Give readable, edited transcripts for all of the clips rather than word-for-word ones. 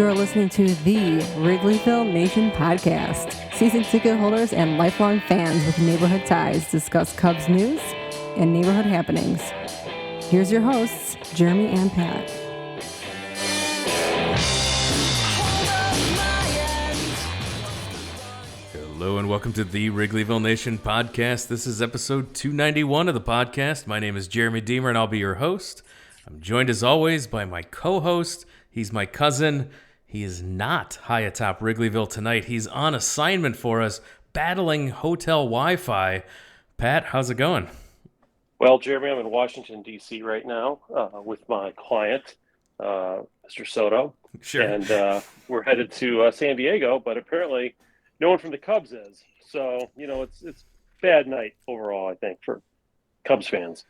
You're listening to the Wrigleyville Nation podcast. Season ticket holders and lifelong fans with neighborhood ties discuss Cubs news and neighborhood happenings. Here's your hosts, Jeremy and Pat. Hello and welcome to the Wrigleyville Nation podcast. This is episode 291 of the podcast. My name is Jeremy Deemer and I'll be your host. I'm joined as always by my co-host. He's my cousin. He is not high atop Wrigleyville tonight. He's on assignment for us, battling hotel Wi-Fi. Pat, how's it going? Well, Jeremy, I'm in Washington, D.C. right now with my client, Mr. Soto. Sure. And we're headed to San Diego, but apparently no one from the Cubs is. So, it's a bad night overall, I think, for Cubs fans.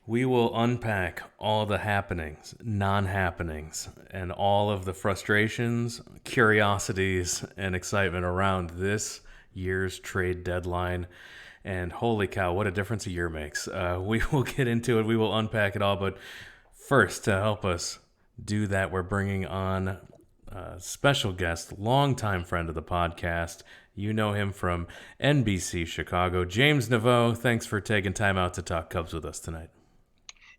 We will unpack all the happenings, non-happenings, and all of the frustrations, curiosities, and excitement around this year's trade deadline. And holy cow, what a difference a year makes. We will get into it. We will unpack it all. But first, to help us do that, we're bringing on a special guest, longtime friend of the podcast. You know him from NBC Chicago. James Neveau, thanks for taking time out to talk Cubs with us tonight.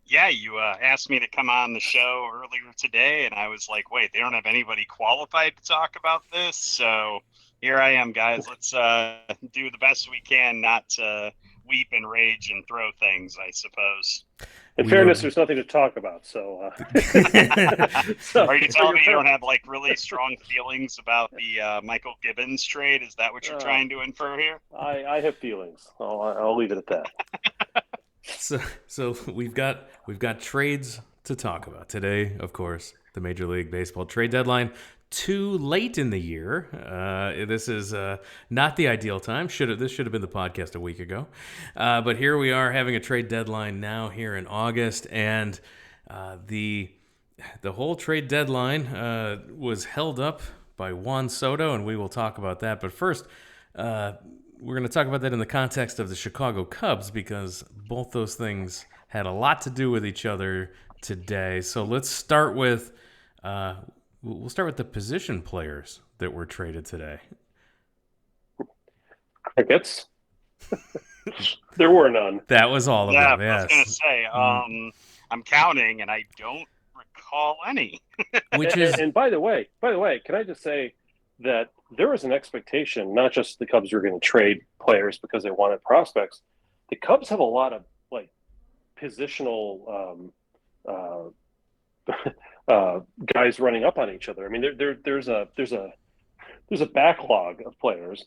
Yeah, you asked me to come on the show earlier today, and I was like, wait, they don't have anybody qualified to talk about this? So here I am, guys. Let's do the best we can not to weep and rage and throw things, I suppose. In fairness, there's nothing to talk about. So, Are you telling me you don't have really strong feelings about the Michael Gibbons trade? Is that what you're trying to infer here? I have feelings. I'll leave it at that. So we've got trades to talk about today. Of course, the Major League Baseball trade deadline. Too late in the year. This is not the ideal time. This should have been the podcast a week ago. But here we are having a trade deadline now here in August, and the whole trade deadline was held up by Juan Soto, and we will talk about that. But first, we're going to talk about that in the context of the Chicago Cubs because both those things had a lot to do with each other today. So let's start with we'll start with the position players that were traded today. Crickets. There were none. That was all of them. Yes. I was going to say, I'm counting, and I don't recall any. And by the way, can I just say that there was an expectation, not just the Cubs were going to trade players because they wanted prospects. The Cubs have a lot of positional guys running up on each other. I mean, there's a backlog of players,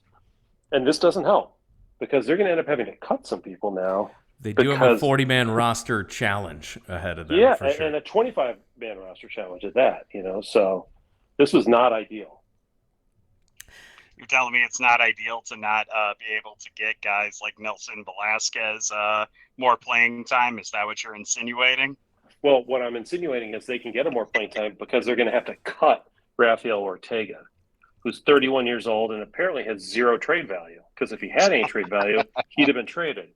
and this doesn't help because they're going to end up having to cut some people now. They do have a 40-man roster challenge ahead of them. Yeah, for sure. And a 25-man roster challenge at that. So this was not ideal. You're telling me it's not ideal to not be able to get guys like Nelson Velasquez more playing time? Is that what you're insinuating? Well, what I'm insinuating is they can get him more playing time because they're going to have to cut Rafael Ortega, who's 31 years old and apparently has zero trade value. Because if he had any trade value, he'd have been traded.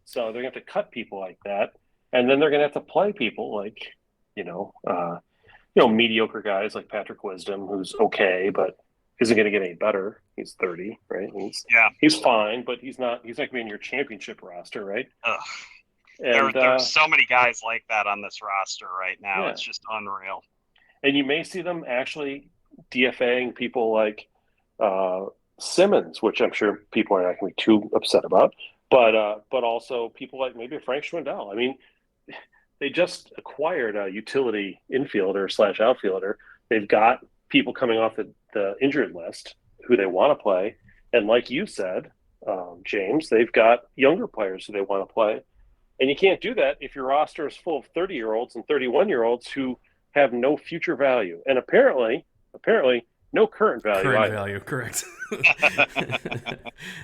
So they're going to have to cut people like that, and then they're going to have to play people like, mediocre guys like Patrick Wisdom, who's okay, but isn't going to get any better. He's 30, right? He's fine, but he's not going to be in your championship roster, right? There's so many guys like that on this roster right now. Yeah. It's just unreal. And you may see them actually DFAing people like Simmons, which I'm sure people are not going to be too upset about, but also people like maybe Frank Schwindel. I mean, they just acquired a utility infielder / outfielder. They've got people coming off the injured list who they want to play. And like you said, James, they've got younger players who they want to play. And you can't do that if your roster is full of 30-year-olds and 31-year-olds who have no future value. And apparently no current value. Correct. I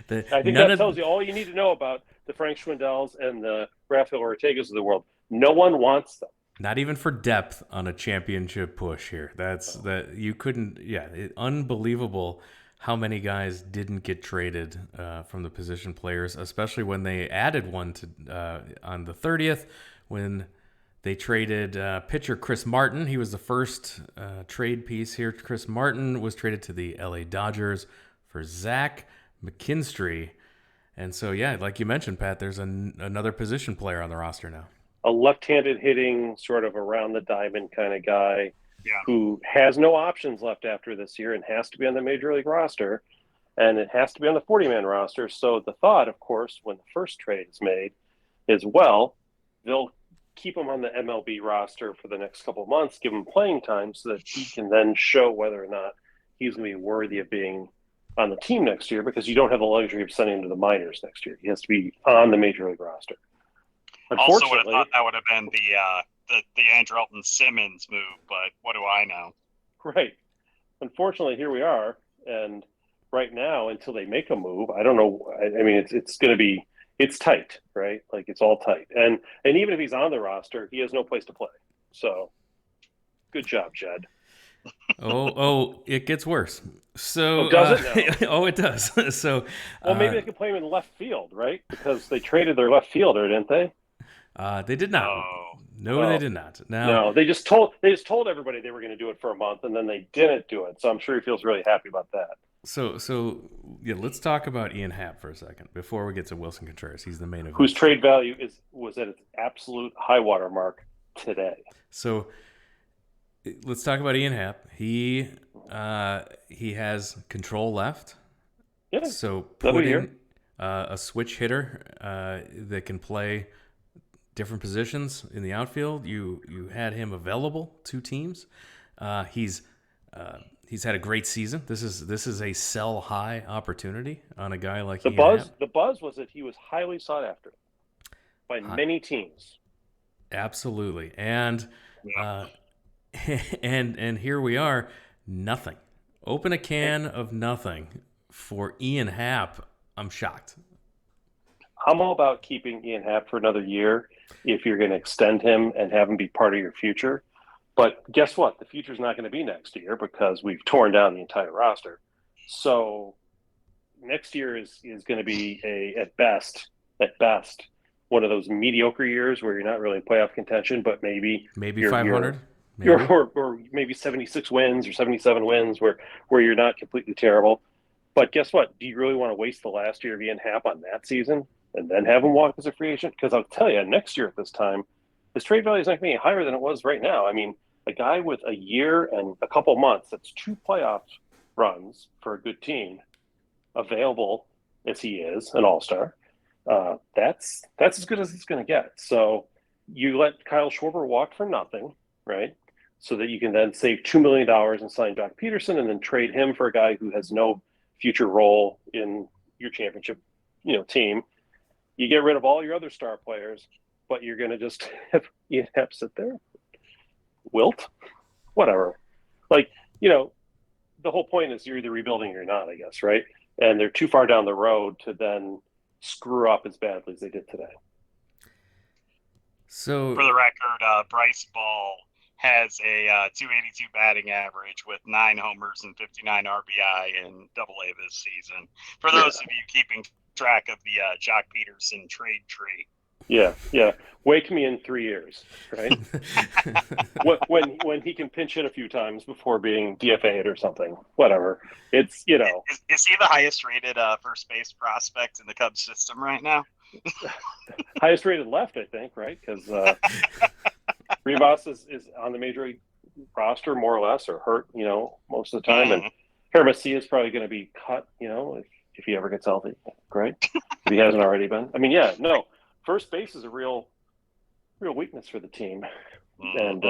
think that tells you all you need to know about the Frank Schwindels and the Rafael Ortegas of the world. No one wants them. Not even for depth on a championship push here. Unbelievable how many guys didn't get traded from the position players, especially when they added one to on the 30th when They traded pitcher Chris Martin. He was the first trade piece here. Chris Martin was traded to the LA Dodgers for Zach McKinstry. And so, yeah, like you mentioned, Pat, there's another position player on the roster now. A left-handed hitting, sort of around the diamond kind of guy Yeah. who has no options left after this year and has to be on the major league roster, and it has to be on the 40-man roster. So the thought, of course, when the first trade is made is, well, they'll keep him on the MLB roster for the next couple of months, give him playing time so that he can then show whether or not he's going to be worthy of being on the team next year, because you don't have the luxury of sending him to the minors next year. He has to be on the major league roster. Also would have thought that would have been the Andrelton Simmons move, but what do I know? Right. Unfortunately, here we are, and right now, until they make a move, I don't know. I mean, it's tight, right? Like, it's all tight, and even if he's on the roster, he has no place to play. So, good job, Jed. It gets worse. So, does it now? it does. So, well, maybe they could play him in left field, right? Because they traded their left fielder, didn't they? They did not. No, they did not. No, they just told everybody they were going to do it for a month, and then they didn't do it. So I'm sure he feels really happy about that. So yeah, let's talk about Ian Happ for a second before we get to Willson Contreras. He's the main event. Whose trade value was at its absolute high water mark today. So let's talk about Ian Happ. He has control left. Yeah. So put in a switch hitter that can play different positions in the outfield. You had him available to teams. He's had a great season. This is a sell high opportunity on a guy like Ian Happ. The buzz was that he was highly sought after by many teams. Absolutely, and and here we are, nothing. Open a can of nothing for Ian Happ. I'm shocked. I'm all about keeping Ian Happ for another year if you're going to extend him and have him be part of your future. But guess what? The future's not going to be next year because we've torn down the entire roster. So next year is going to be at best, one of those mediocre years where you're not really in playoff contention, but maybe 500, or maybe 76 wins or 77 wins where you're not completely terrible. But guess what? Do you really want to waste the last year of Ian Happ on that season and then have him walk as a free agent? Because I'll tell you, next year at this time, his trade value is not going to be higher than it was right now. I mean, a guy with a year and a couple months, that's 2 playoff runs for a good team, available as he is, an all-star, that's as good as it's going to get. So you let Kyle Schwarber walk for nothing, right? So that you can then save $2 million and sign Doc Peterson and then trade him for a guy who has no future role in your championship, team. You get rid of all your other star players, but you're going to just have Ian Happ sit there. Wilt? Whatever. Like, the whole point is you're either rebuilding or you're not, I guess, right? And they're too far down the road to then screw up as badly as they did today. So, for the record, Bryce Ball has a 282 batting average with 9 homers and 59 RBI in AA this season. For those of you keeping track of the Jock Peterson trade tree. Yeah. Wake me in 3 years, right? when he can pinch hit a few times before being DFA'd or something. Whatever. It's, Is he the highest rated first base prospect in the Cubs system right now? Highest rated left, I think, right? Because Rivas is on the major league roster more or less, or hurt, most of the time. And Hermosillo is probably going to be cut, if he ever gets healthy, right? If he hasn't already been. I mean, first base is a real weakness for the team. And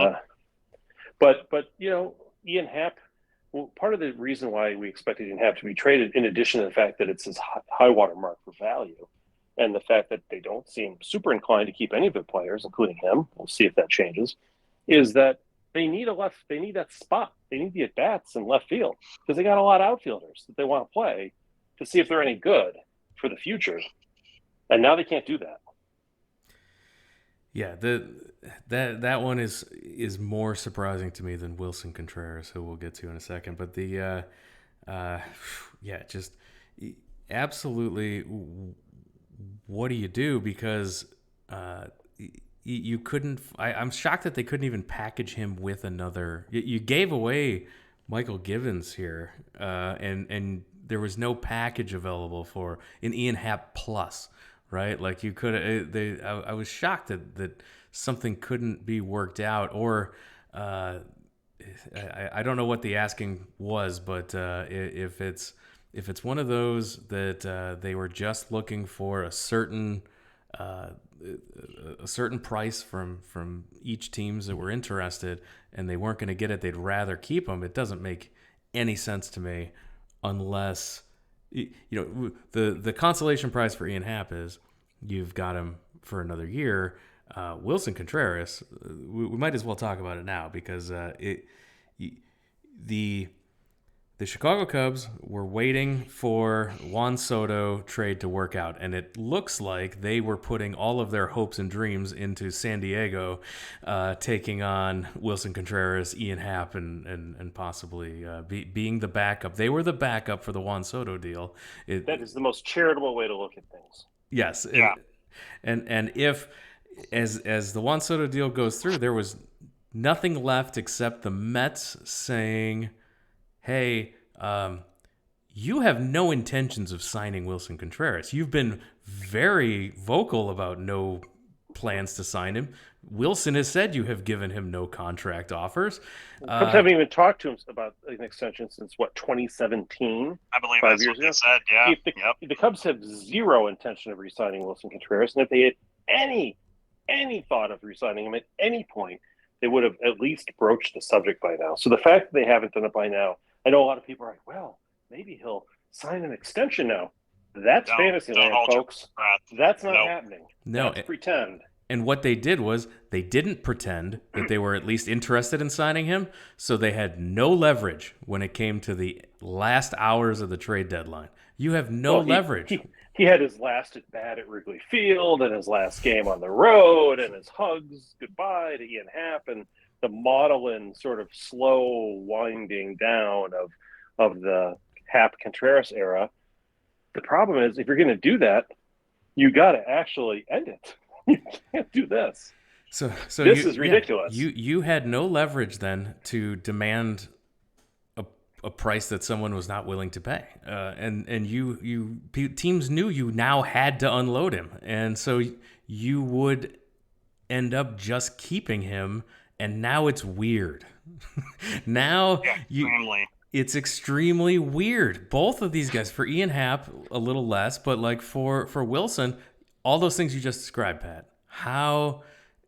but Ian Happ. Well, part of the reason why we expected Ian Happ to be traded, in addition to the fact that it's his high water mark for value, and the fact that they don't seem super inclined to keep any of their players, including him, we'll see if that changes, is that they need that spot. They need the at-bats in left field because they got a lot of outfielders that they want to play to see if they're any good for the future. And now they can't do that. Yeah, that one is more surprising to me than Willson Contreras, who we'll get to in a second. But just absolutely, what do you do? Because you couldn't. I'm shocked that they couldn't even package him with another. You gave away Michael Givens here, and there was no package available for an Ian Happ plus, right? Like you could. I was shocked that something couldn't be worked out, or I don't know what the asking was, but if it's one of those that they were just looking for a certain price from each teams that were interested, and they weren't going to get it, they'd rather keep him. It doesn't make any sense to me unless the consolation prize for Ian Happ is you've got him for another year. Willson Contreras, we might as well talk about it now because the Chicago Cubs were waiting for Juan Soto trade to work out, and it looks like they were putting all of their hopes and dreams into San Diego, taking on Willson Contreras, Ian Happ, and possibly being the backup. They were the backup for the Juan Soto deal. That is the most charitable way to look at things. Yes. And if, as the Juan Soto deal goes through, there was nothing left except the Mets saying, hey, you have no intentions of signing Willson Contreras. You've been very vocal about no plans to sign him. Willson has said you have given him no contract offers. Cubs haven't even talked to him about an extension since, 2017? I believe 5 that's years what they ago? said, yeah. The Cubs have zero intention of re-signing Willson Contreras, and if they had any thought of re-signing him at any point, they would have at least broached the subject by now. So the fact that they haven't done it by now, I know a lot of people are like, well, maybe he'll sign an extension now. That's fantasy land, folks. That's not happening. No, that's pretend. And what they did was they didn't pretend that they were at least interested in signing him, so they had no leverage when it came to the last hours of the trade deadline. You have no leverage. He had his last at bat at Wrigley Field and his last game on the road and his hugs goodbye to Ian Happ and the maudlin sort of slow winding down of the Happ-Contreras era. The problem is, if you're going to do that, you got to actually end it. You can't do this. So this is ridiculous. You had no leverage then to demand a price that someone was not willing to pay, and teams knew you now had to unload him, and so you would end up just keeping him. And now it's weird. It's extremely weird. Both of these guys, for Ian Happ, a little less, but like for Willson, all those things you just described, Pat. How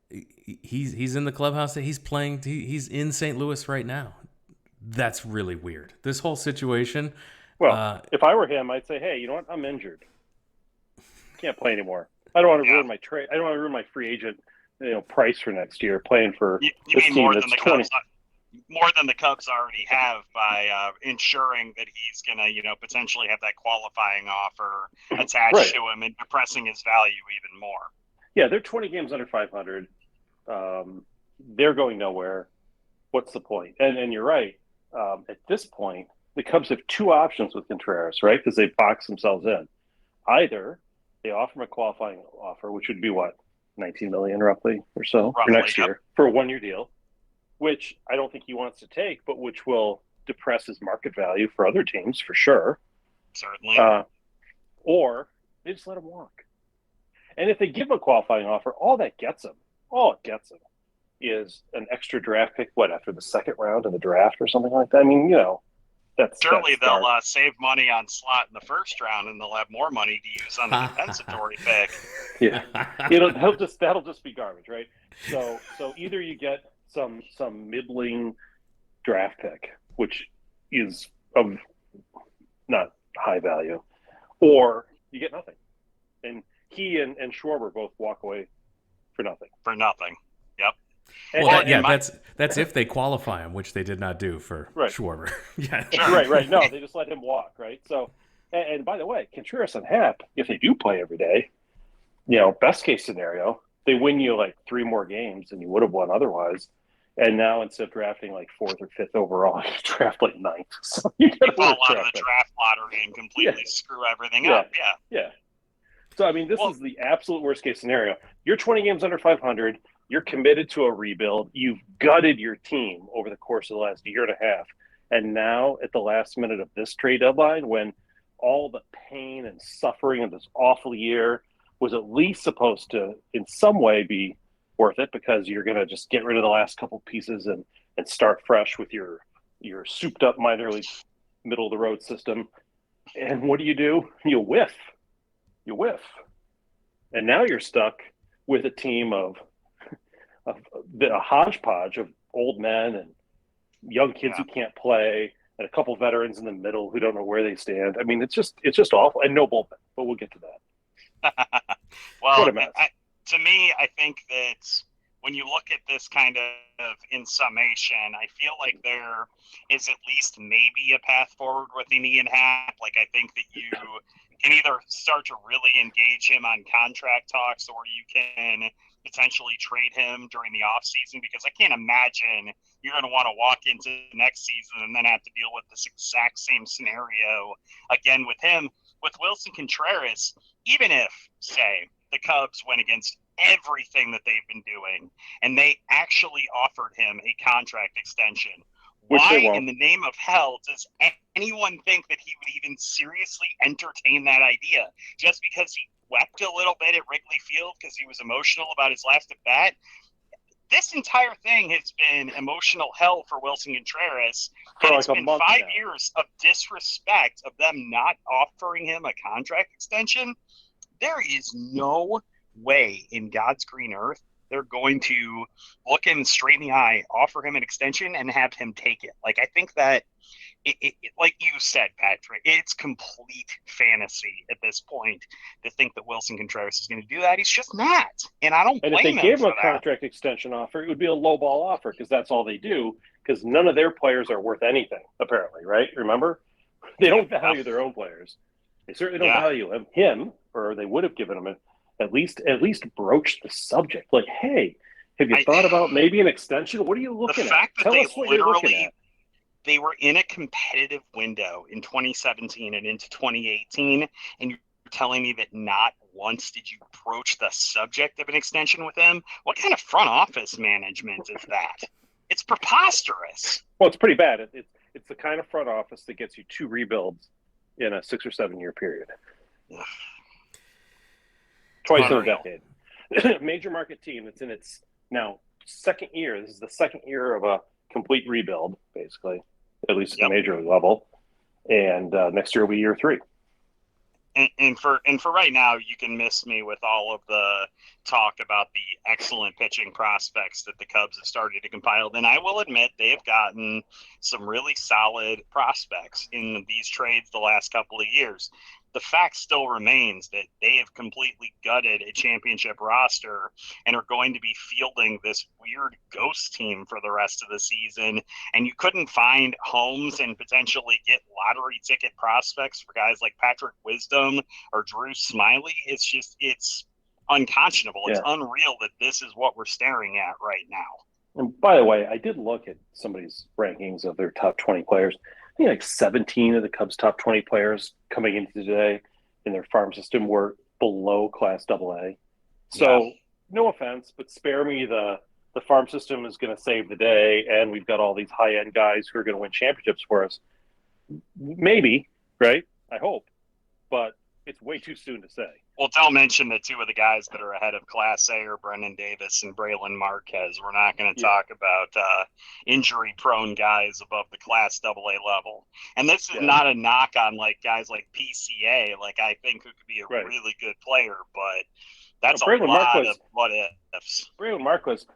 he's in the clubhouse, he's playing, he's in St. Louis right now. That's really weird. This whole situation. Well, if I were him, I'd say, hey, you know what? I'm injured. Can't play anymore. I don't want to ruin my trade. I don't want to ruin my free agent price for next year playing for this team more that's than the 20. Cubs, more than the Cubs already have by ensuring that he's going to, potentially have that qualifying offer attached to him and depressing his value even more. Yeah, they're 20 games under 500. They're going nowhere. What's the point? And you're right. At this point, the Cubs have two options with Contreras, right? Because they box themselves in. Either they offer him a qualifying offer, which would be what? $19 million roughly or so for next year for a 1-year deal, which I don't think he wants to take, but which will depress his market value for other teams for sure. Certainly. Or they just let him walk. And if they give him a qualifying offer, all it gets him is an extra draft pick, after the second round of the draft or something like that. I mean, they'll save money on slot in the first round, and they'll have more money to use on the compensatory pick. Yeah, that'll just be garbage, right? So either you get some middling draft pick, which is of not high value, or you get nothing. And he and Schwarber both walk away for nothing. Yep. That's if they qualify him, which they did not do for Schwarber. Yeah, sure. Right. No, they just let him walk, right? So, and by the way, Contreras and Happ, if they do play every day, best case scenario, they win you like 3 more games than you would have won otherwise. And now instead of drafting like 4th or 5th overall, you draft like 9th. So you fall out of the draft lottery and completely screw everything up. Yeah. So, I mean, this is the absolute worst case scenario. You're 20 games under 500. You're committed to a rebuild. You've gutted your team over the course of the last year and a half. And now, at the last minute of this trade deadline, when all the pain and suffering of this awful year was at least supposed to, in some way, be worth it because you're going to just get rid of the last couple pieces and start fresh with your souped-up minor league middle-of-the-road system. And what do? You whiff. And now you're stuck with a team of a hodgepodge of old men and young kids who can't play and a couple veterans in the middle who don't know where they stand. I mean, it's just awful. And no bullpen, but we'll get to that. Well, to me, I think that when you look at this kind of in summation, I feel like there is at least maybe a path forward with Ian Happ. Like, I think that you can either start to really engage him on contract talks, or you can potentially trade him during the offseason, because I can't imagine you're going to want to walk into next season and then have to deal with this exact same scenario again with him. With Willson Contreras, even if, say, the Cubs went against everything that they've been doing and they actually offered him a contract extension, why in the name of hell does anyone think that he would even seriously entertain that idea? Just because he wept a little bit at Wrigley Field because he was emotional about his last at bat? This entire thing has been emotional hell for Willson Contreras. And it's been 5 years of disrespect of them not offering him a contract extension. There is no way in God's green earth they're going to look him straight in the eye, offer him an extension, and have him take it. Like, I think that, it like you said, Patrick, it's complete fantasy at this point to think that Willson Contreras is going to do that. He's just not. And I don't blame him. And if they gave him a contract extension offer, it would be a low ball offer because that's all they do, because none of their players are worth anything, apparently, right? Remember? They don't value their own players. They certainly don't value him, or they would have given him at least broach the subject. Like, hey, have you thought about maybe an extension? What are you looking at? The fact that Tell us what you're looking at. They were in a competitive window in 2017 and into 2018, and you're telling me that not once did you broach the subject of an extension with them? What kind of front office management is that? It's preposterous. Well, it's pretty bad. It's the kind of front office that gets you 2 rebuilds in a 6 or 7 year period. Twice in a decade. Major market team that's in its now second year. This is the second year of a complete rebuild, basically, at least at the major league level. And next year will be year 3. And for right now, you can miss me with all of the talk about the excellent pitching prospects that the Cubs have started to compile. Then I will admit they have gotten some really solid prospects in these trades the last couple of years. The fact still remains that they have completely gutted a championship roster and are going to be fielding this weird ghost team for the rest of the season. And you couldn't find homes and potentially get lottery ticket prospects for guys like Patrick Wisdom or Drew Smiley. It's unconscionable. It's unreal that this is what we're staring at right now. And by the way, I did look at somebody's rankings of their top 20 players. I think like 17 of the Cubs' top 20 players coming into today in their farm system were below Class AA. So no offense, but spare me the farm system is going to save the day, and we've got all these high-end guys who are going to win championships for us. Maybe, right? I hope. But it's way too soon to say. Well, don't mention that 2 of the guys that are ahead of Class A are Brendan Davis and Braylon Marquez. We're not going to talk about injury-prone guys above the Class AA level. And this is not a knock on guys like PCA, I think, who could be a really good player, but that's a lot of what-ifs. Braylon Marquez,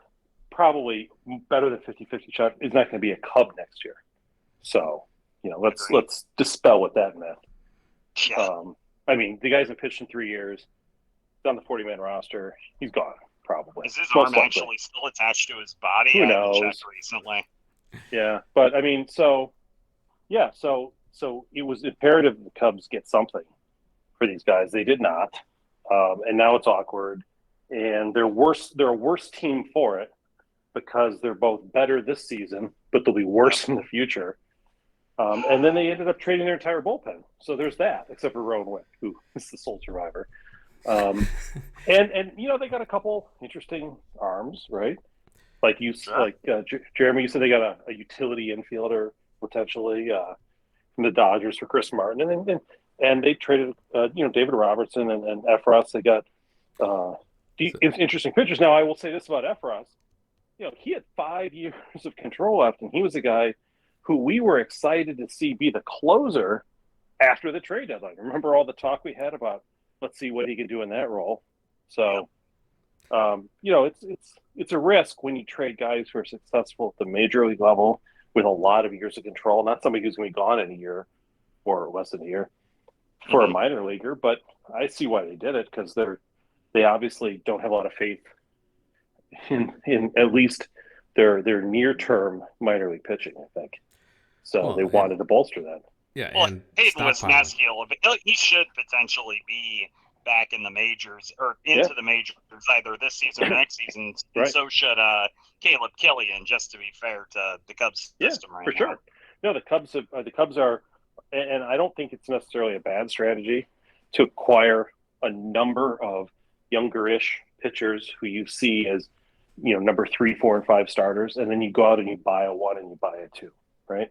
probably better than 50-50 shot, is not going to be a Cub next year. So, let's dispel with that myth. Yeah. I mean, the guy's been pitched in 3 years. He's on the 40-man roster. He's gone, probably. Is his arm actually still attached to his body? Who knows? I haven't checked recently. Yeah, but I mean, so it was imperative the Cubs get something for these guys. They did not, and now it's awkward. And they're a worse team for it because they're both better this season, but they'll be worse in the future. And then they ended up trading their entire bullpen. So there's that, except for Rowan Wick, who is the sole survivor. And they got a couple interesting arms, right? Like Jeremy, you said they got a utility infielder potentially from the Dodgers for Chris Martin, and they traded David Robertson and Efros. They got interesting pitchers. Now I will say this about Efros: he had 5 years of control left, and he was a guy who we were excited to see be the closer after the trade deadline. Remember all the talk we had about let's see what he can do in that role. So, it's a risk when you trade guys who are successful at the major league level with a lot of years of control. Not somebody who's going to be gone in a year or less than a year for a minor leaguer. But I see why they did it, because they obviously don't have a lot of faith in at least their near-term minor league pitching, I think. So they wanted to bolster that. Yeah, well, and Hayden Wesneski, he should potentially be back in the majors or into the majors either this season or next season. And so should Caleb Killian, just to be fair to the Cubs system right now. For sure. No, the Cubs are, and I don't think it's necessarily a bad strategy to acquire a number of younger-ish pitchers who you see as, number 3, 4, and 5 starters, and then you go out and you buy a 1 and you buy a 2, right?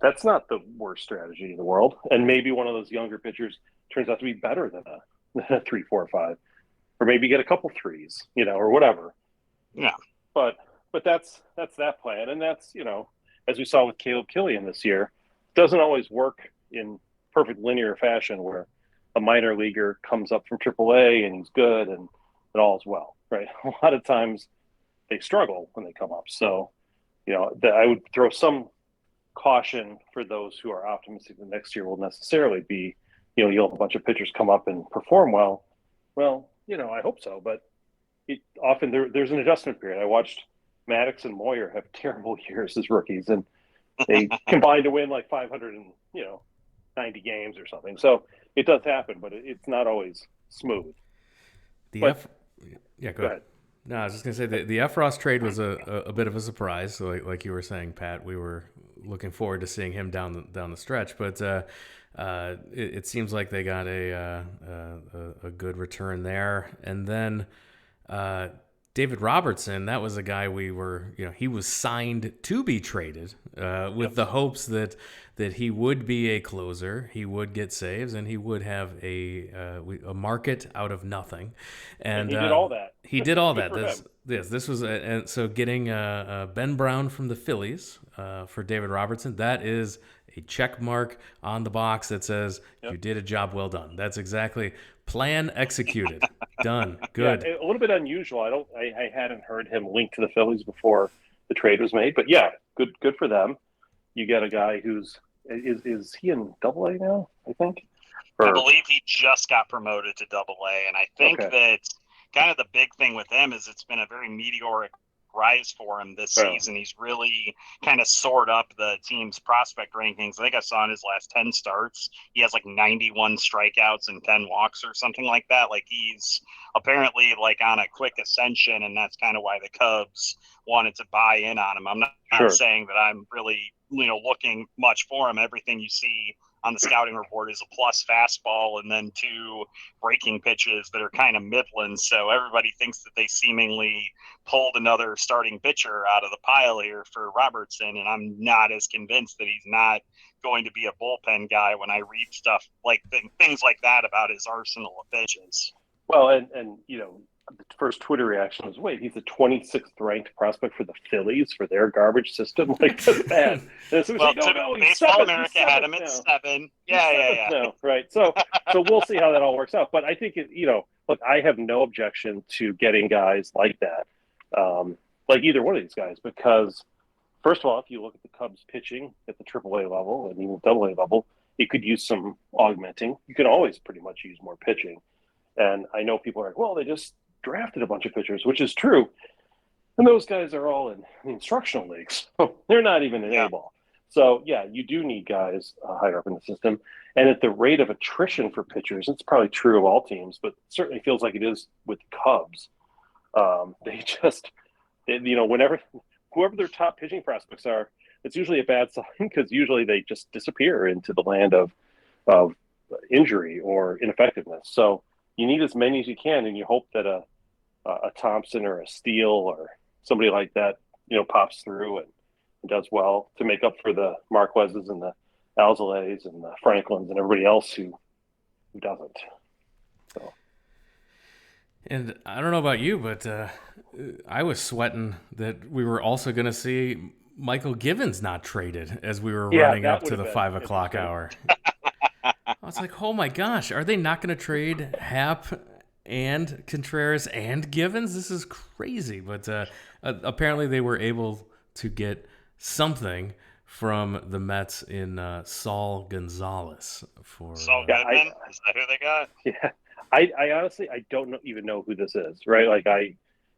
That's not the worst strategy in the world. And maybe one of those younger pitchers turns out to be better than a 3, 4, 5, or maybe get a couple 3s, or whatever. Yeah. But that's that plan. And that's, as we saw with Caleb Killian this year, it doesn't always work in perfect linear fashion where a minor leaguer comes up from AAA and he's good and all's well, right? A lot of times they struggle when they come up. So, I would throw some caution for those who are optimistic that next year will necessarily be, you'll have a bunch of pitchers come up and perform well. Well, I hope so, but often there's an adjustment period. I watched Maddox and Moyer have terrible years as rookies, and they combined to win like 590 games or something. So it does happen, but it's not always smooth. Go ahead. No, I was just going to say the Efros trade was a bit of a surprise. So like you were saying, Pat, we were looking forward to seeing him down the stretch, but it seems like they got a good return there. And then David Robertson, that was a guy he was signed to be traded with the hopes that he would be a closer, he would get saves, and he would have a market out of nothing. And he did all that. He did all that. This was and so getting Ben Brown from the Phillies for David Robertson, that is a check mark on the box that says you did a job well done. That's exactly plan executed. Done. Good. Yeah, a little bit unusual. I hadn't heard him linked to the Phillies before the trade was made, but good for them. You get a guy who's is he in AA now, I think? I believe he just got promoted to AA, and I think that kind of the big thing with him is it's been a very meteoric rise for him this season. He's really kind of soared up the team's prospect rankings. I think I saw in his last 10 starts, he has like 91 strikeouts and 10 walks or something like that. Like he's apparently like on a quick ascension, and that's kind of why the Cubs wanted to buy in on him. I'm not saying that I'm really, looking much for him. Everything you see on the scouting report is a plus fastball and then 2 breaking pitches that are kind of midland. So everybody thinks that they seemingly pulled another starting pitcher out of the pile here for Robertson. And I'm not as convinced that he's not going to be a bullpen guy when I read stuff like things like that about his arsenal of pitches. Well, and the first Twitter reaction was, wait, he's the 26th ranked prospect for the Phillies for their garbage system? Like, that's bad. So Baseball America had him at 7. Yeah. No, right. So we'll see how that all works out. But I think, look, I have no objection to getting guys like that, like either one of these guys, because first of all, if you look at the Cubs pitching at the AAA level and even AA level, it could use some augmenting. You can always pretty much use more pitching. And I know people are like, well, they just drafted a bunch of pitchers, which is true. And those guys are all in the instructional leagues. They're not even in A-ball. So, you do need guys higher up in the system. And at the rate of attrition for pitchers, it's probably true of all teams, but certainly feels like it is with the Cubs. Whenever whoever their top pitching prospects are, it's usually a bad sign because usually they just disappear into the land of injury or ineffectiveness. So, you need as many as you can, and you hope that a Thompson or a Steele or somebody like that, pops through and does well to make up for the Marquezes and the Alzolays and the Franklins and everybody else who doesn't. So. And I don't know about you, but I was sweating that we were also going to see Michael Givens not traded as we were running up to the 5 o'clock hour. I was like, oh my gosh, are they not going to trade Happ and Contreras and Givens? This is crazy. But apparently they were able to get something from the Mets in Saul Gonzalez. Saul Goodman? Is that who they got? Yeah. I honestly, I don't even know who this is, right? Like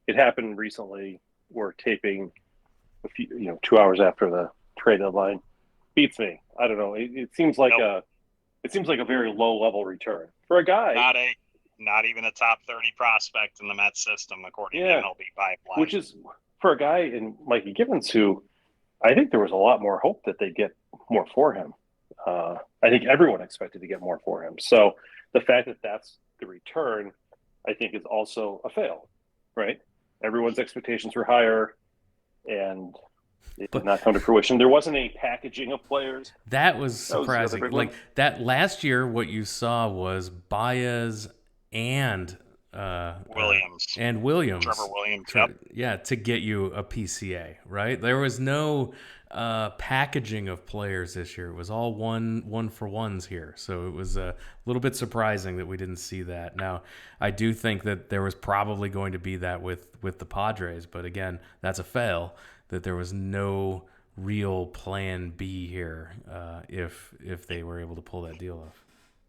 it happened recently. We're taping a few, 2 hours after the trade deadline. Beats me. I don't know. It seems like a very low level return for a guy. Not even a top 30 prospect in the Mets system, according to MLB Pipeline. Which is for a guy in Mikey Givens, who I think there was a lot more hope that they'd get more for him. I think everyone expected to get more for him. So the fact that that's the return, I think, is also a fail, right? Everyone's expectations were higher, and it did not come to fruition. There wasn't any packaging of players. That was surprising. Like that last year, what you saw was Baez and Williams. Trevor Williams. Yep. Yeah, to get you a PCA, right? There was no packaging of players this year. It was all one for ones here. So it was a little bit surprising that we didn't see that. Now, I do think that there was probably going to be that with the Padres, but again, that's a fail, that there was no real plan B here if they were able to pull that deal off.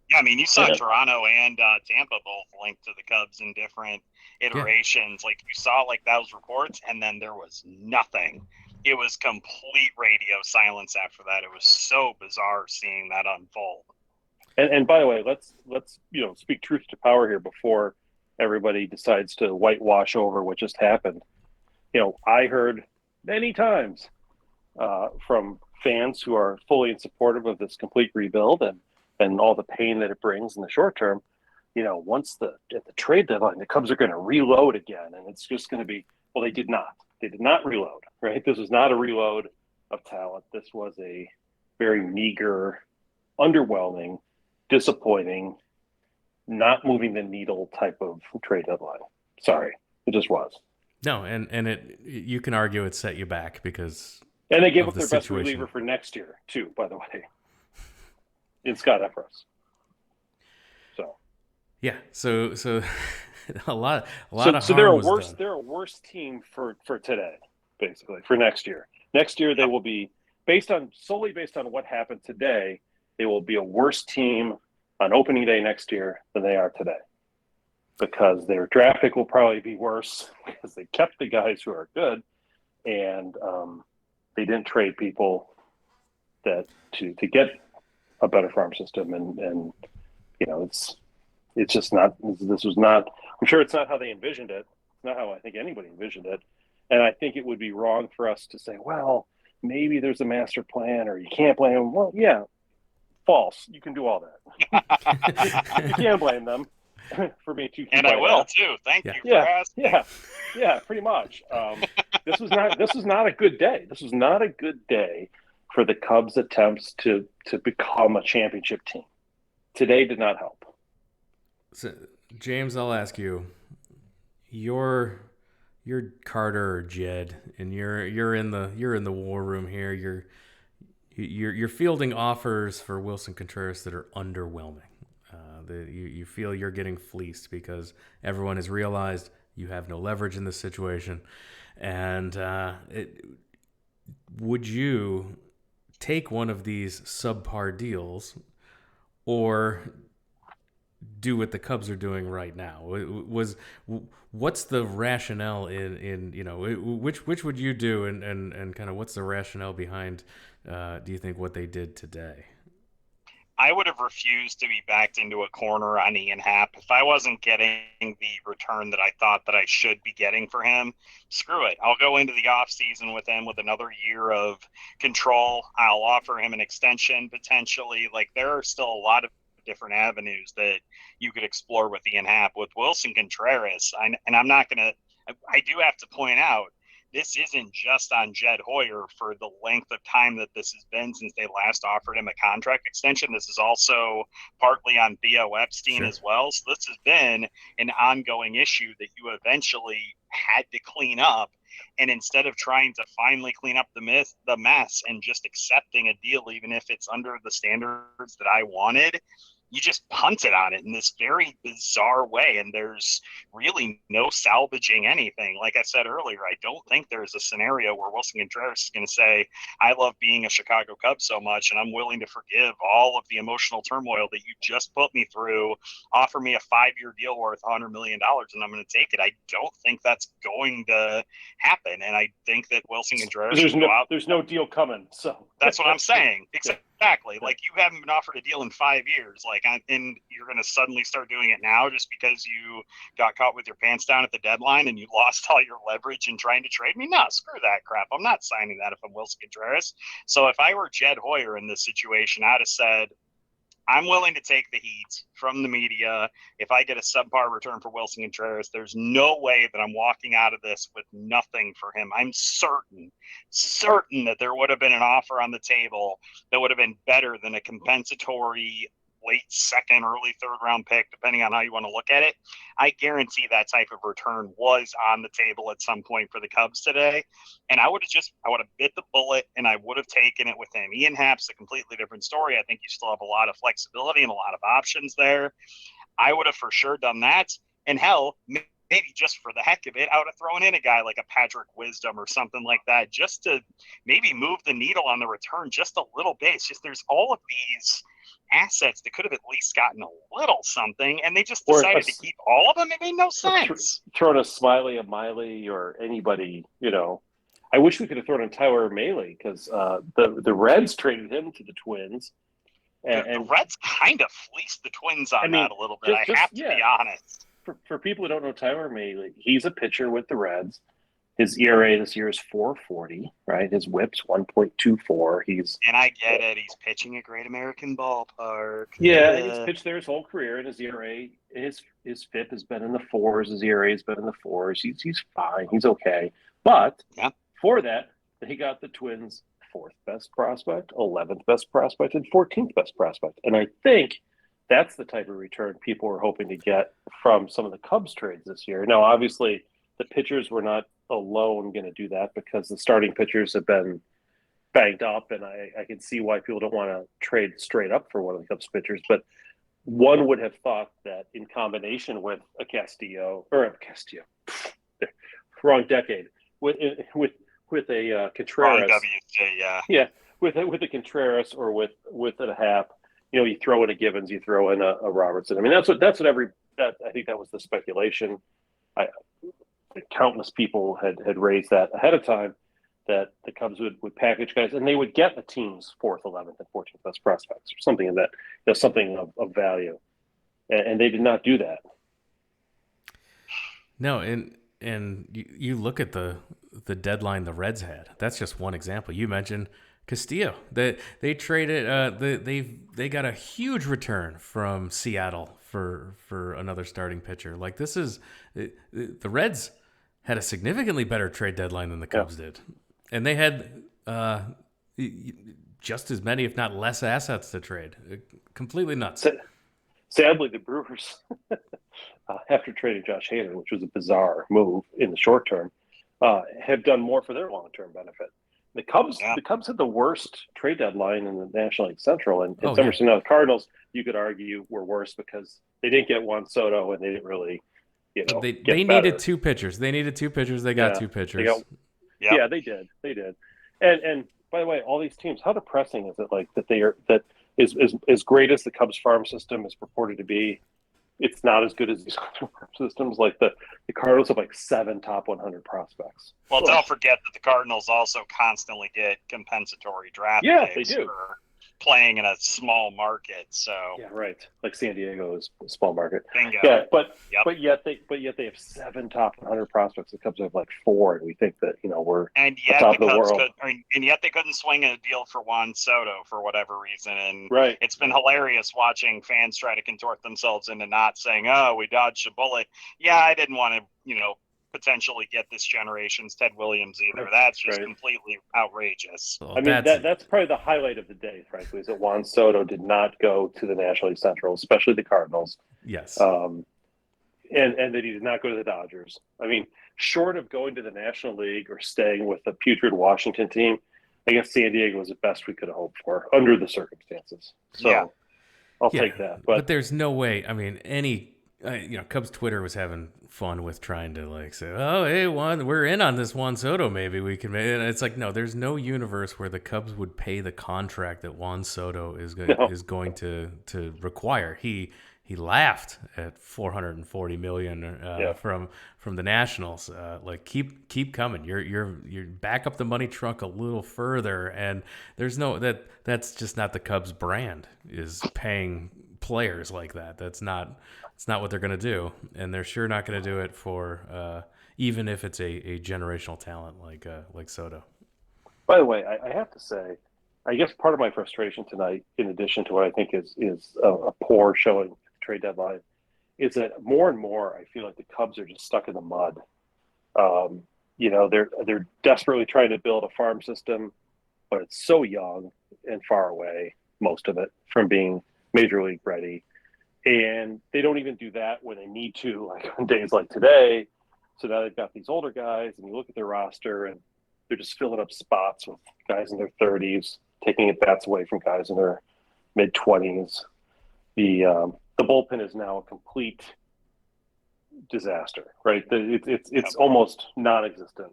Yeah, I mean, you saw Toronto and Tampa both linked to the Cubs in different iterations. Yeah. Like, you saw, those reports, and then there was nothing. It was complete radio silence after that. It was so bizarre seeing that unfold. And by the way, let's speak truth to power here before everybody decides to whitewash over what just happened. I heard many times from fans who are fully supportive of this complete rebuild and all the pain that it brings in the short term, once at the trade deadline, the Cubs are going to reload again. And it's just going to be, well, they did not. They did not reload, right? This was not a reload of talent. This was a very meager, underwhelming, disappointing, not moving the needle type of trade deadline. Sorry, it just was. No, and you can argue it set you back because and they gave up their best reliever for next year too, by the way. It's Scott Efros. So yeah, so a lot of harm they're was done. They're a worse team for today, basically, for next year. Next year they will be solely based on what happened today. They will be a worse team on opening day next year than they are today, because their draft pick will probably be worse because they kept the guys who are good, and they didn't trade people that to get a better farm system, and it's just not. This was not. I'm sure it's not how they envisioned it. It's not how I think anybody envisioned it, and I think it would be wrong for us to say, well, maybe there's a master plan, or you can't blame them. Well, yeah, false. You can do all that. You can't blame them for being too. And I will too. Thank you for asking. Yeah, pretty much. This was not a good day. This was not a good day for the Cubs' attempts to become a championship team. Today did not help. So, James, I'll ask you. You're Carter or Jed, and you're in the war room here. You're fielding offers for Willson Contreras that are underwhelming. You feel you're getting fleeced because everyone has realized you have no leverage in this situation. And would you take one of these subpar deals or do what the Cubs are doing right now? What's the rationale in which would you do, and kind of what's the rationale behind do you think what they did today? I would have refused to be backed into a corner on Ian Happ if I wasn't getting the return that I thought that I should be getting for him. Screw it. I'll go into the offseason with him with another year of control. I'll offer him an extension potentially. Like, there are still a lot of different avenues that you could explore with Ian Happ. With Willson Contreras, I do have to point out, this isn't just on Jed Hoyer for the length of time that this has been since they last offered him a contract extension. This is also partly on Theo Epstein as well. So this has been an ongoing issue that you eventually had to clean up. And instead of trying to finally clean up the mess and just accepting a deal, even if it's under the standards that I wanted, you just punted on it in this very bizarre way, and there's really no salvaging anything. Like I said earlier, I don't think there's a scenario where Willson Contreras is going to say, I love being a Chicago Cub so much, and I'm willing to forgive all of the emotional turmoil that you just put me through, offer me a 5-year deal worth $100 million, and I'm going to take it. I don't think that's going to happen, and I think that Willson Contreras there's no deal coming, so that's what I'm saying. Exactly. Like, you haven't been offered a deal in 5 years, and you're going to suddenly start doing it now just because you got caught with your pants down at the deadline and you lost all your leverage in trying to trade me. No, screw that crap. I'm not signing that if I'm Willson Contreras. So if I were Jed Hoyer in this situation, I'd have said, I'm willing to take the heat from the media. If I get a subpar return for Willson Contreras, there's no way that I'm walking out of this with nothing for him. I'm certain that there would have been an offer on the table that would have been better than a compensatory late second, early third round pick, depending on how you want to look at it. I guarantee that type of return was on the table at some point for the Cubs today. And I would have bit the bullet and I would have taken it with him. Ian Happ's a completely different story. I think you still have a lot of flexibility and a lot of options there. I would have for sure done that. And hell, maybe just for the heck of it, I would have thrown in a guy like a Patrick Wisdom or something like that, just to maybe move the needle on the return just a little bit. It's just, there's all of these assets that could have at least gotten a little something, and they just decided to keep all of them. It made no sense. Throwing a Smiley, a Miley, or anybody, I wish we could have thrown in Tyler Mahle, because the Reds traded him to the Twins. And the Reds kind of fleeced the Twins on that a little bit. I have to be honest. For people who don't know Tyler Mahle, he's a pitcher with the Reds. His ERA this year is 4.40, right? His WHIP's 1.24. And I get it. He's pitching a Great American Ballpark. Yeah, and he's pitched there his whole career, and his ERA, his FIP has been in the 4s. His ERA has been in the 4s. He's fine. He's okay. But for that, he got the Twins' 4th best prospect, 11th best prospect, and 14th best prospect. And I think that's the type of return people were hoping to get from some of the Cubs trades this year. Now, obviously, the pitchers were not alone going to do that, because the starting pitchers have been banged up, and I can see why people don't want to trade straight up for one of the Cubs pitchers. But one would have thought that in combination with a wrong decade, with a Contreras, with a Contreras, or with a Happ, you throw in a Givens, you throw in a Robertson. I mean, that's what I think that was the speculation. Countless people had raised that ahead of time, that the Cubs would package guys and they would get the team's 4th, 11th, and 14th best prospects, or something of that, something of value, and they did not do that. No, and you look at the deadline the Reds had. That's just one example. You mentioned Castillo. They traded. They got a huge return from Seattle for another starting pitcher. Like, this is the Reds had a significantly better trade deadline than the Cubs did, and they had just as many, if not less, assets to trade. Completely nuts. Sadly, the Brewers, after trading Josh Hader, which was a bizarre move in the short term, have done more for their long-term benefit. The Cubs had the worst trade deadline in the National League Central, and now the Cardinals, you could argue, were worse because they didn't get Juan Soto, and they didn't really, they needed 2 pitchers. They needed 2 pitchers. They got 2 pitchers. Yeah, they did. And by the way, all these teams, how depressing is it? Like, that is as great as the Cubs farm system is purported to be, it's not as good as these other farm systems. Like the Cardinals have 7 top 100 prospects. Well, don't forget that the Cardinals also constantly get compensatory draft picks. They do. playing in a small market. So yeah, right. Like San Diego is a small market. bingo. Yeah, but Yep. but yet they have 7 top 100 prospects. The Cubs have like 4, and we think that we're And yet top the of the Cubs world. and yet they couldn't swing a deal for Juan Soto for whatever reason. And Right. it's been hilarious watching fans try to contort themselves into not saying, "Oh, we dodged a bullet." Yeah, I didn't want to, potentially get this generation's Ted Williams either. That's just completely outrageous. Well, I mean, that's probably the highlight of the day, frankly, is that Juan Soto did not go to the National League Central, especially the Cardinals. Yes. And that he did not go to the Dodgers. I mean, short of going to the National League or staying with the putrid Washington team, I guess San Diego was the best we could have hoped for under the circumstances. So I'll take that. But there's no way. I mean, Cubs Twitter was having fun with trying to say, "Oh, hey, we're in on this Juan Soto. Maybe we can." And it's like, no, there's no universe where the Cubs would pay the contract that Juan Soto is going to require. He laughed at $440 million from the Nationals. Keep coming. You're back up the money trunk a little further, and there's that's just not the Cubs brand, is paying players like that. It's not what they're going to do, and they're sure not going to do it for even if it's a generational talent like Soto. By the way, I have to say, I guess part of my frustration tonight, in addition to what I think is a poor showing trade deadline, is that more and more I feel like the Cubs are just stuck in the mud. They're desperately trying to build a farm system, but it's so young and far away, most of it, from being major league ready. And they don't even do that when they need to, like on days like today. So now they've got these older guys, and you look at their roster, and they're just filling up spots with guys in their 30s, taking at bats away from guys in their mid-20s. The bullpen is now a complete disaster, right? It's almost non-existent.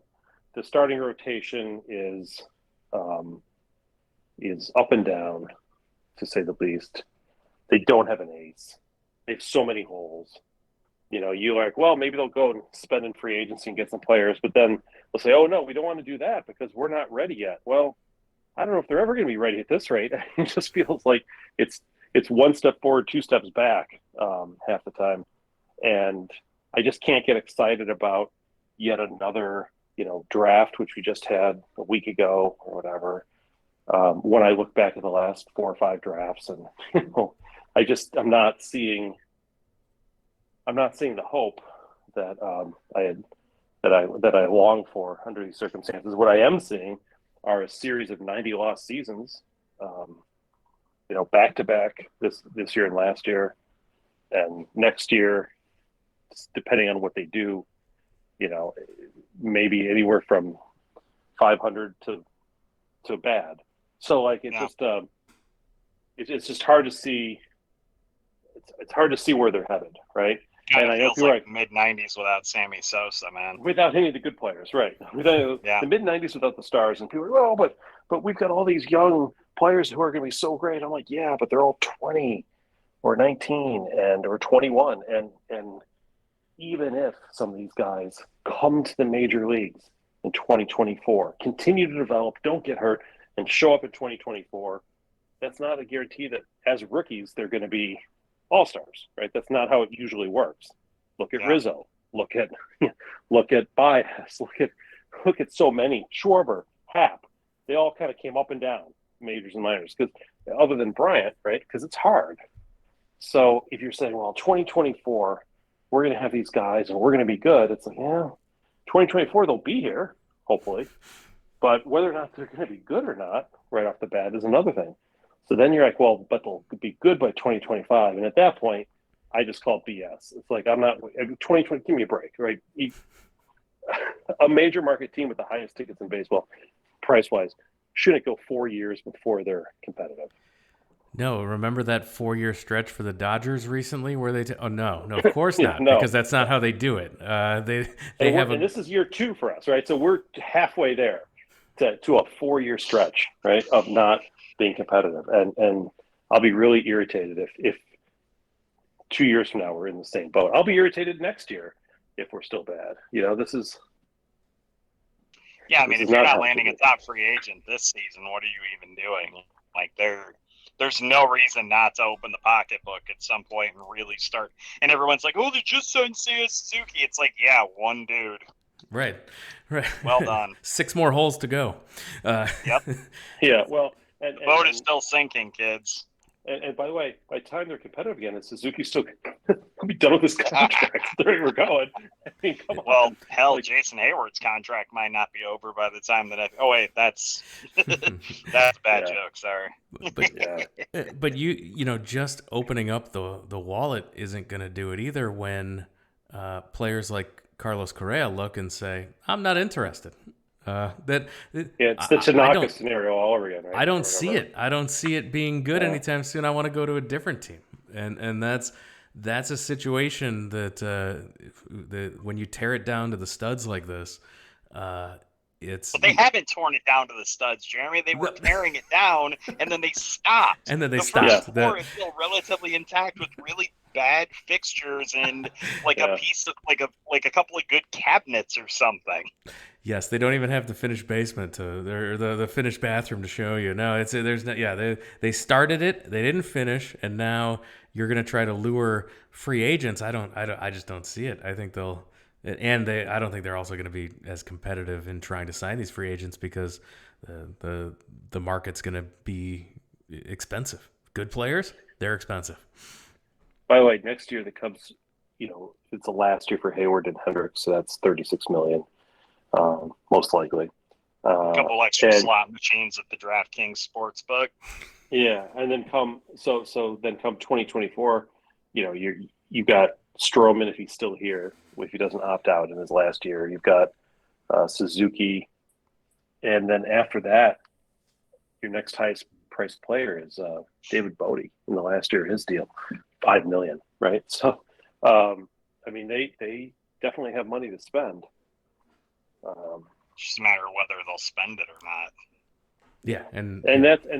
The starting rotation is up and down, to say the least. They don't have an ace. They have so many holes. You're like, well, maybe they'll go and spend in free agency and get some players, but then they'll say, oh, no, we don't want to do that because we're not ready yet. Well, I don't know if they're ever going to be ready at this rate. It just feels like it's one step forward, 2 steps back half the time. And I just can't get excited about yet another, draft, which we just had a week ago or whatever. When I look back at the last 4 or 5 drafts, and I'm not seeing the hope that I long for under these circumstances. What I am seeing are a series of 90 lost seasons, back to back this year and last year, and next year, depending on what they do, maybe anywhere from 500 to bad. So it's just hard to see. It's hard to see where they're headed, right? And I feels like mid-90s without Sammy Sosa, man. Without any of the good players, right? The mid-90s without the stars, and people are, but we've got all these young players who are going to be so great. I'm like, yeah, but they're all 20 or 19 or 21, and even if some of these guys come to the major leagues in 2024, continue to develop, don't get hurt, and show up in 2024, that's not a guarantee that as rookies they're going to be all-stars, right? That's not how it usually works. Look at Rizzo. Look at Baez. Look at so many. Schwarber, Happ. They all kind of came up and down, majors and minors, because other than Bryant, right? Because it's hard. So if you're saying, well, 2024, we're going to have these guys and we're going to be good, it's like, 2024 they'll be here, hopefully. But whether or not they're going to be good or not right off the bat is another thing. So then you're like, well, but they'll be good by 2025. And at that point, I just call it BS. It's like, I'm not – 2020, give me a break, right? A major market team with the highest tickets in baseball, price-wise, shouldn't go 4 years before they're competitive. No, remember that 4-year stretch for the Dodgers recently where they no, of course not, because that's not how they do it. And this is year 2 for us, right? So we're halfway there to a 4-year stretch, right, of not being competitive. And I'll be really irritated if 2 years from now we're in the same boat. I'll be irritated next year if we're still bad. This is – Yeah, I mean, if you're not landing a top free agent this season, what are you even doing? Like there's no reason not to open the pocketbook at some point and really start. And everyone's like, "Oh, they just signed Seiya Suzuki." It's like, yeah, one dude. Right. Well done. 6 more holes to go. Yep. Yeah. Well, and The boat is still sinking, kids. And by the way, by the time they're competitive again, and Suzuki's still will be done with his contract. They're going. I mean, come on. Well, hell, Like, Jason Hayward's contract might not be over by the time that oh wait, that's that's a bad joke. Sorry. But you know, just opening up the wallet isn't going to do it either. When players like Carlos Correa look and say, "I'm not interested." It's the Tanaka scenario all over again, right? I don't see it. I don't see it being good anytime soon. I want to go to a different team, and that's a situation that when you tear it down to the studs like this, it's. But they haven't torn it down to the studs, Jeremy. They were tearing it down, and then they stopped. And then they stopped. First four is still relatively intact with really bad fixtures and like a piece of like a couple of good cabinets or something. Yes, they don't even have the finished basement or the finished bathroom to show you. No, they started it, they didn't finish, and now you're going to try to lure free agents. I just don't see it. I think I don't think they're also going to be as competitive in trying to sign these free agents because the market's going to be expensive. Good players, they're expensive. By the way, next year the Cubs, it's the last year for Hayward and Hendricks, so that's $36 million. Most likely. A couple extra slot machines at the DraftKings Sportsbook. Yeah, and then come 2024, you got Stroman if he's still here, if he doesn't opt out in his last year. You've got Suzuki, and then after that, your next highest priced player is David Bodie in the last year of his deal, $5 million, right? So, I mean, they definitely have money to spend. It's just a matter of whether they'll spend it or not. Yeah, and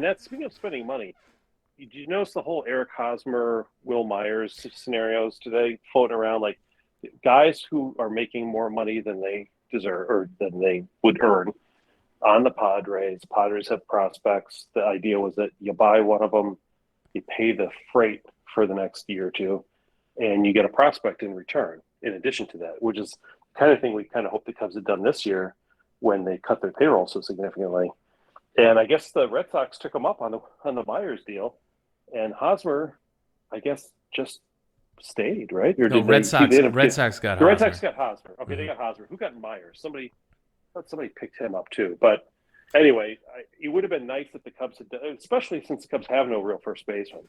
that's speaking of spending money. Did you notice the whole Eric Hosmer, Will Myers scenarios today floating around? Like guys who are making more money than they deserve or than they would earn on the Padres. Padres have prospects. The idea was that you buy one of them, you pay the freight for the next year or two, and you get a prospect in return. In addition to that, which is kind of thing we kind of hope the Cubs had done this year when they cut their payroll so significantly. And I guess the Red Sox took him up on the Myers deal, and Hosmer, I guess, just stayed, right? Or Red Sox got Hosmer. Red Sox got Hosmer. Okay, mm-hmm. They got Hosmer. Who got Myers? Somebody picked him up too. But anyway, it would have been nice if the Cubs had done, especially since the Cubs have no real first baseman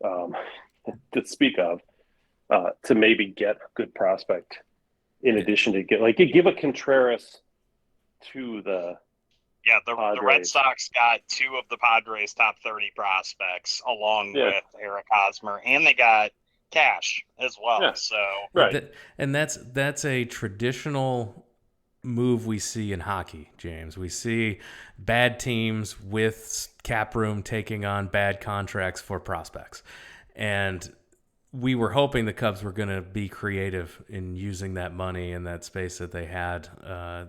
to speak of, to maybe get a good prospect. In addition to give a Contreras to the Red Sox got 2 of the Padres' top 30 prospects along with Eric Hosmer, and they got cash as well. Yeah. So right, and that's a traditional move we see in hockey, James. We see bad teams with cap room taking on bad contracts for prospects, and we were hoping the Cubs were going to be creative in using that money and that space that they had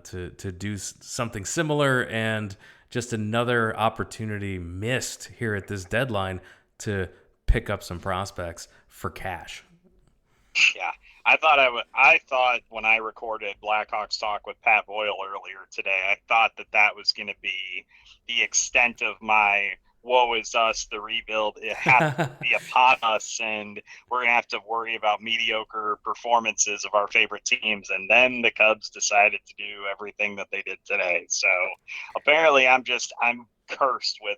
to do something similar, and just another opportunity missed here at this deadline to pick up some prospects for cash. Yeah, I thought when I recorded Blackhawks Talk with Pat Boyle earlier today, I thought that was going to be the extent of my woe is us, the rebuild, it has to be upon us, and we're going to have to worry about mediocre performances of our favorite teams. And then the Cubs decided to do everything that they did today. So apparently I'm cursed with,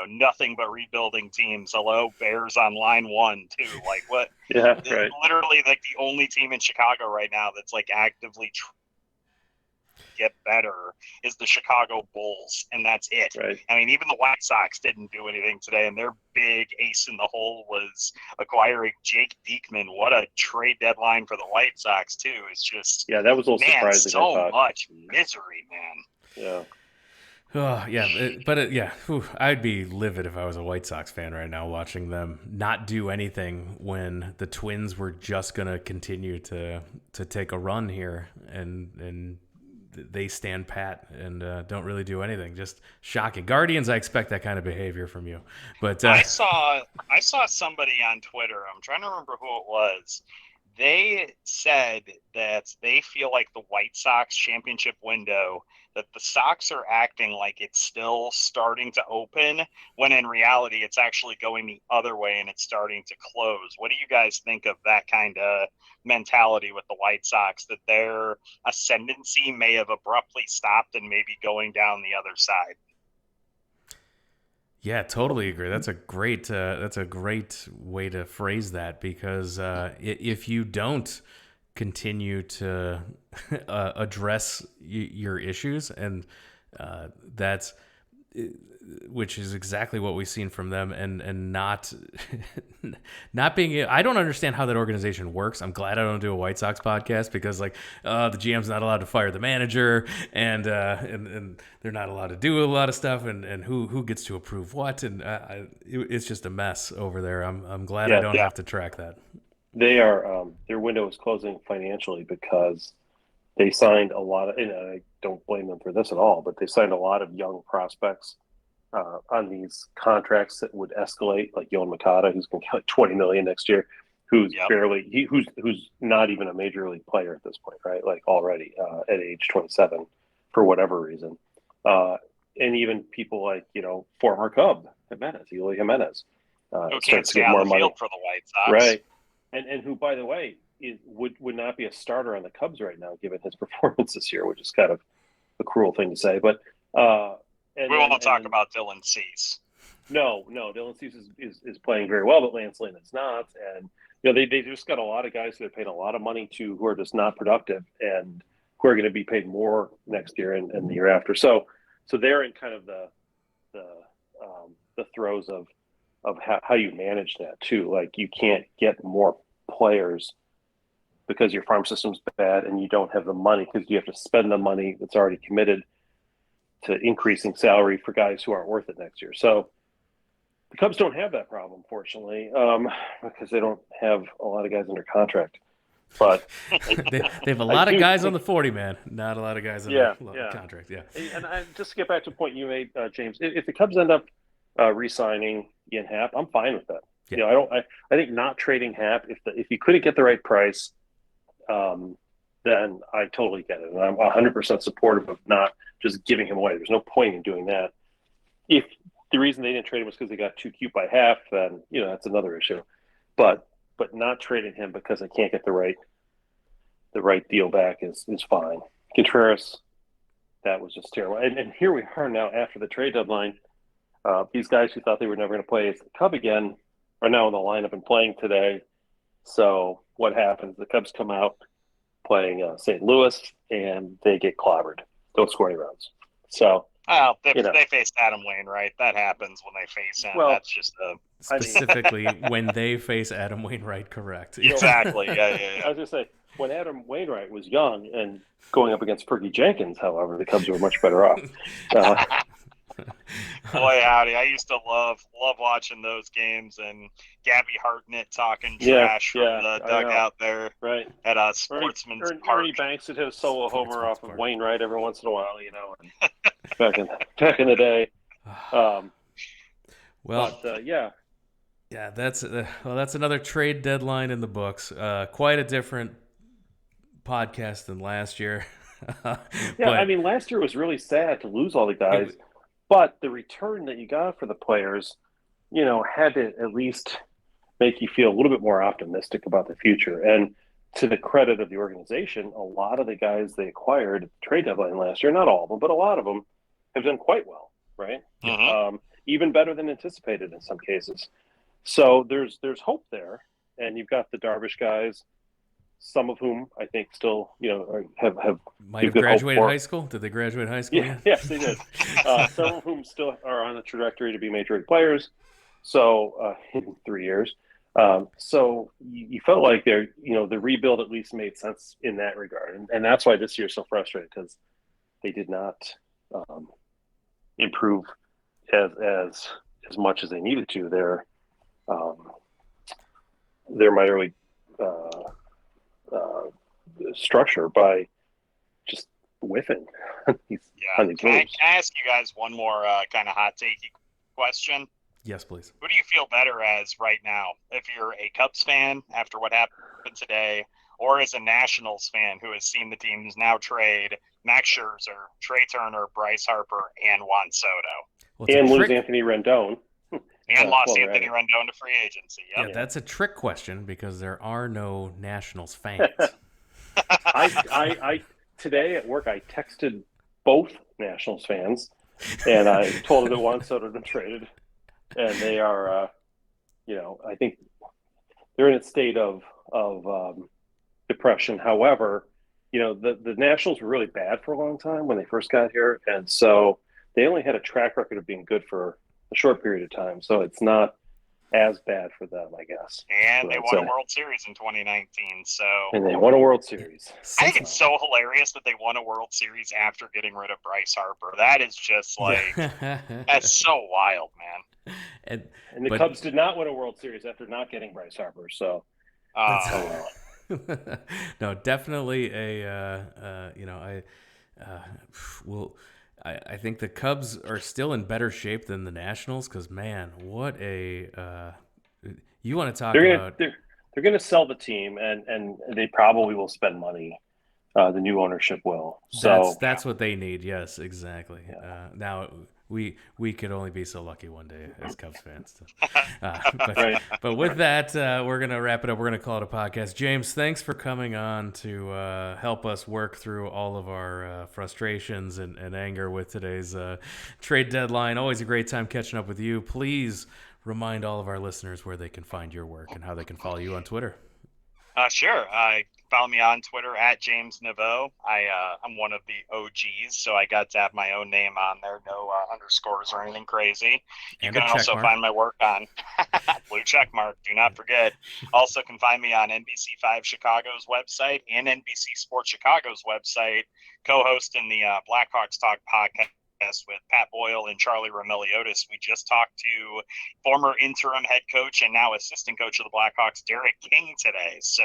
nothing but rebuilding teams. Hello, Bears on line 1 too. Like what? Yeah, right. Literally like the only team in Chicago right now that's like actively get better is the Chicago Bulls, and that's it. Right. I mean, even the White Sox didn't do anything today, and their big ace in the hole was acquiring Jake Diekman. What a trade deadline for the White Sox too. It's just that was a little surprising. So much misery, man. Yeah. Oh yeah, I'd be livid if I was a White Sox fan right now watching them not do anything when the Twins were just gonna continue to take a run here and they stand pat and don't really do anything. Just shocking. Guardians, I expect that kind of behavior from you. But I saw somebody on Twitter. I'm trying to remember who it was. They said that they feel like the White Sox championship window, that the Sox are acting like it's still starting to open, when in reality it's actually going the other way and it's starting to close. What do you guys think of that kind of mentality with the White Sox, that their ascendancy may have abruptly stopped and maybe going down the other side? Yeah, totally agree. That's a great way to phrase that, because if you don't continue to address your issues, and that's which is exactly what we've seen from them, and not being. I don't understand how that organization works. I'm glad I don't do a White Sox podcast, because the GM's not allowed to fire the manager, and they're not allowed to do a lot of stuff, and who gets to approve what, and it's just a mess over there. I'm glad I don't have to track that. They are their window is closing financially because they signed a lot of, and I don't blame them for this at all, but they signed a lot of young prospects on these contracts that would escalate, like Yoan Moncada, who's going to get like $20 million next year, who's who's not even a major league player at this point, right? Like already at age 27 for whatever reason, and even people like former Cub Eloy Jimenez, who can't stay on the field for the White Sox, right? And who, by the way, would not be a starter on the Cubs right now, given his performance this year, which is kind of a cruel thing to say. But we won't talk about Dylan Cease. No, Dylan Cease is playing very well, but Lance Lynn is not. And they just got a lot of guys who they're paying a lot of money to, who are just not productive, and who are going to be paid more next year and the year after. So they're in kind of the throes of how you manage that too. Like, you can't get more players because your farm system's bad, and you don't have the money, because you have to spend the money that's already committed to increasing salary for guys who aren't worth it next year. So the Cubs don't have that problem, fortunately, because they don't have a lot of guys under contract. But they have a lot of guys on the 40-man, not a lot of guys on the contract. Yeah. And just to get back to the point you made, James, if the Cubs end up re-signing Ian Happ, I'm fine with that. Yeah. I think not trading Happ, if you couldn't get the right price, then I totally get it. And I'm 100% supportive of not just giving him away. There's no point in doing that. If the reason they didn't trade him was because they got too cute by half, then that's another issue. But not trading him because I can't get the right deal back is fine. Contreras, that was just terrible. And here we are now after the trade deadline. These guys who thought they were never going to play as the Cub again are now in the lineup and playing today. So what happens? The Cubs come out playing St. Louis, and they get clobbered. Don't score any runs. So they faced Adam Wainwright. That happens when they face him. Well, that's just specifically when they face Adam Wainwright. Correct. Exactly. Yeah. I was going to say, when Adam Wainwright was young and going up against Fergie Jenkins, however, the Cubs were much better off. Boy, howdy. I used to love watching those games, and Gabby Hartnett talking trash from the dugout there at Sportsman's Park. Ernie Banks would hit a solo homer off of Wainwright every once in a while, back in the day. That's another trade deadline in the books. Quite a different podcast than last year. Last year was really sad to lose all the guys. But the return that you got for the players, had to at least make you feel a little bit more optimistic about the future. And to the credit of the organization, a lot of the guys they acquired at the trade deadline last year, not all of them, but a lot of them have done quite well, right? Mm-hmm. Even better than anticipated in some cases. So there's hope there. And you've got the Darvish guys, some of whom I think still, have might have graduated high school. Did they graduate high school? Yeah, yes, they did. Some of whom still are on the trajectory to be major league players. So in 3 years, so you felt like the rebuild at least made sense in that regard, and that's why this year's so frustrating, because they did not improve as much as they needed to. Their minor league structure by just whiffing. Yeah. On these Can I moves. ask you guys one more kind of hot takey question? Yes, please. Who do you feel better as right now? If you're a Cubs fan after what happened today, or as a Nationals fan who has seen the teams now trade Max Scherzer, Trey Turner, Bryce Harper, and Juan Soto, Well, And lose Anthony Rendon. and lost well, Anthony Rendon to free agency. Yep. Yeah, that's a trick question because there are no Nationals fans. I today at work I texted both Nationals fans, and I told them that Juan Soto had been traded, and they are, I think they're in a state of depression. However, the Nationals were really bad for a long time when they first got here, and so they only had a track record of being good for a short period of time. So it's not as bad for them, I guess. And they won a World Series in 2019. And they won a World Series. I think it's so hilarious that they won a World Series after getting rid of Bryce Harper. That is just like, that's so wild, man. And the Cubs did not win a World Series after not getting Bryce Harper. So, no, definitely I think the Cubs are still in better shape than the Nationals because, man, what a you want to talk about. They're going to sell the team, and they probably will spend money. The new ownership will. So that's what they need. Yes, exactly. Yeah. Now we could only be so lucky one day as Cubs fans. But with that, we're gonna wrap it up. We're gonna call it a podcast. James, thanks for coming on to help us work through all of our frustrations and anger with today's trade deadline. Always a great time catching up with you. Please remind all of our listeners where they can find your work and how they can follow you on Twitter. Sure. Follow me on Twitter at James Neveau. I'm one of the OGs, so I got to have my own name on there. No underscores or anything crazy. You can also find my work on blue check mark. Do not forget. Also can find me on NBC5 Chicago's website and NBC Sports Chicago's website, co-hosting the Blackhawks Talk podcast with Pat Boyle and Charlie Romiliotis. We just talked to former interim head coach and now assistant coach of the Blackhawks, Derek King, today. So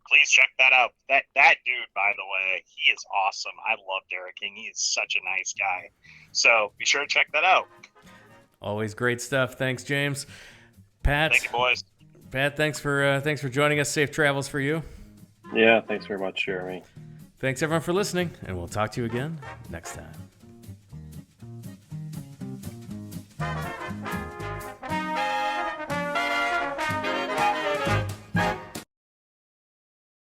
please check that out. That dude, by the way, he is awesome. I love Derek King. He is such a nice guy. So be sure to check that out. Always great stuff. Thanks, James. Pat. Thank you, boys. Pat, thanks for joining us. Safe travels for you. Yeah, thanks very much, Jeremy. Thanks everyone for listening, and we'll talk to you again next time.